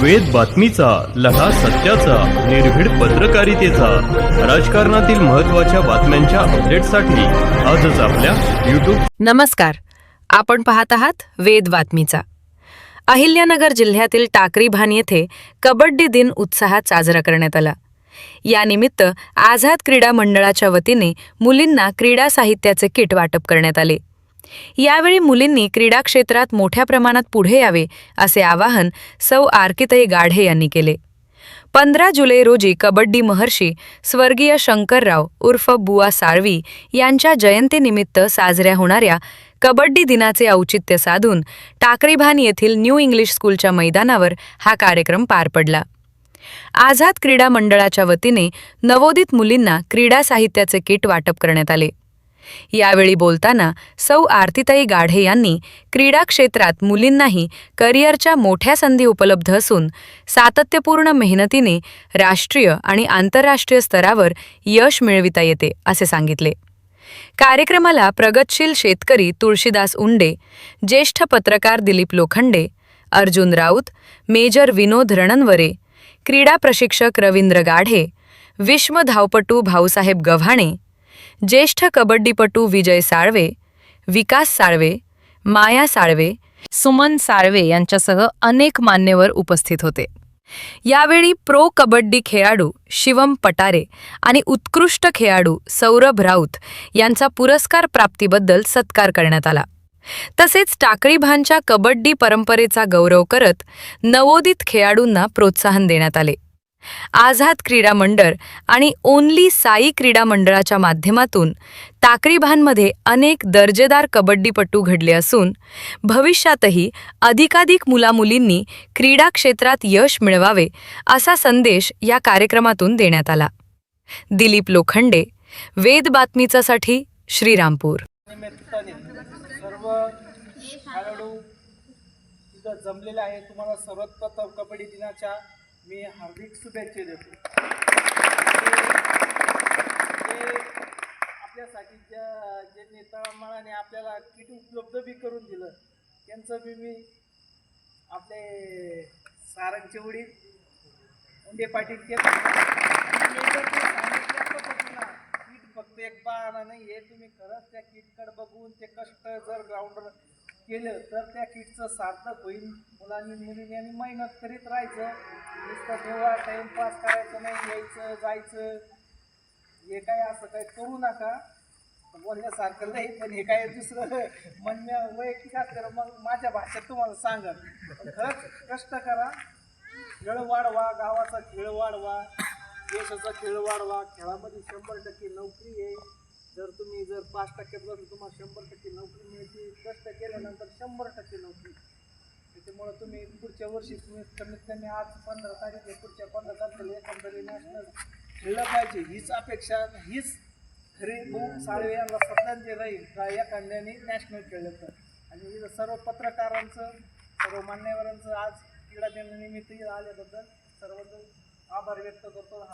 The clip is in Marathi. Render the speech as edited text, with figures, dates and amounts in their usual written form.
वेद बातमीचा, लढा सत्याचा, निर्भीड पत्रकारितेचा, राजकारणातील महत्त्वाच्या बातम्यांच्या अपडेटसाठी आजच आपल्या YouTube. नमस्कार, आपण पाहत आहात वेद बातमीचा. अहिल्यानगर जिल्ह्यातील टाकरी भान येथे कबड्डी दिन उत्साहात साजरा करण्यात आला. यानिमित्त आझाद क्रीडा मंडळाच्या वतीने मुलींना क्रीडा साहित्याचे किट वाटप करण्यात आले. यावेळी मुलींनी क्रीडा क्षेत्रात मोठ्या प्रमाणात पुढे यावे असे आवाहन सौ आरतीताई गाढे यांनी केले. 15 जुलै रोजी कबड्डी महर्षी स्वर्गीय शंकरराव उर्फ बुवा साळवी यांच्या जयंतीनिमित्त साजऱ्या होणाऱ्या कबड्डी दिनाचे औचित्य साधून टाकरी भान येथील न्यू इंग्लिश स्कूलच्या मैदानावर हा कार्यक्रम पार पडला. आझाद क्रीडा मंडळाच्या वतीने नवोदित मुलींना क्रीडा साहित्याचे किट वाटप करण्यात आले. यावेळी बोलताना सौ आरतीताई गाढे यांनी क्रीडा क्षेत्रात मुलींनाही करिअरच्या मोठ्या संधी उपलब्ध असून सातत्यपूर्ण मेहनतीने राष्ट्रीय आणि आंतरराष्ट्रीय स्तरावर यश मिळविता येते असे सांगितले. कार्यक्रमाला प्रगतशील शेतकरी तुळशीदास उंडे, ज्येष्ठ पत्रकार दिलीप लोखंडे, अर्जुन राऊत, मेजर विनोद रणनवरे, क्रीडा प्रशिक्षक रवींद्र गाढे, विश्व धावपटू भाऊसाहेब गव्हाणे, ज्येष्ठ कबड्डीपटू विजय साळवे, विकास साळवे, माया साळवे, सुमन साळवे यांच्यासह अनेक मान्यवर उपस्थित होते. यावेळी प्रो कबड्डी खेळाडू शिवम पटारे आणि उत्कृष्ट खेळाडू सौरभ राऊत यांचा पुरस्कार प्राप्तीबद्दल सत्कार करण्यात आला. तसेच टाकरी भानच्या कबड्डी परंपरेचा गौरव करत नवोदित खेळाडूंना प्रोत्साहन देण्यात आले. आझाद क्रीडा मंडळ आणि ओनली साई क्रीडा मंडळाच्या माध्यमातून टाकरी भानमध्ये अनेक दर्जेदार कबड्डीपटू घडले असून भविष्यातही अधिकाधिक मुलामुलींनी क्रीडा क्षेत्रात यश मिळवावे असा संदेश या कार्यक्रमातून देण्यात आला. दिलीप लोखंडे, वेद बातमीचासाठी श्रीरामपूर. सर्व खेळाडू तिथं जमलेले आहे. तुम्हाला सर्वप्रथम कबड्डी दिनाच्या मी हार्दिक शुभेच्छा देतो. आपल्यासाठी ज्यांनी तळमळाने आपल्याला किट उपलब्ध बी करून दिलं त्यांचं बी मी आपले सारंगचे वडील उंडे पाटील ते किट फक्त एक बहाणा नाही आहे. तुम्ही खरंच त्या किटकडे बघून ते कष्ट जर ग्राउंडवर केलं तर त्या किटचं सार्थक होईल. मुलांनी मुलींनी आणि मेहनत करीत राहायचं. नुसतं तेव्हा टाईमपास करायचं नाही, यायचं जायचं हे काय असं काही करू नका. बोलण्यासारखं नाही पण हे काय दुसरं म्हणणं वैयक्तिक असतं. मग माझ्या भाषेत तुम्हाला सांगा, खरंच कष्ट करा, खेळ वाढवा, गावाचा खेळ वाढवा, देशाचा खेळ वाढवा. खेळामध्ये 100% नोकरी आहे. जर तुम्ही 5% बसलं तुम्हाला 100% नोकरी मिळते. कष्ट केल्यानंतर 100% नोकरी. त्याच्यामुळं तुम्ही पुढच्या वर्षी तुम्ही कमीत कमी आज 15 तारीख आहे, पुढच्या 15 तारखेला एकंदरीत नॅशनल खेळलं पाहिजे हीच अपेक्षा, हीच खरी भाऊ साळवे यांना श्रद्धांजली राहील का एखाद्याने नॅशनल खेळलं तर. आणि सर्व पत्रकारांचं, सर्व मान्यवरांचं आज क्रीडा दिनानिमित्त आल्याबद्दल सर्वजण आभार व्यक्त करतो.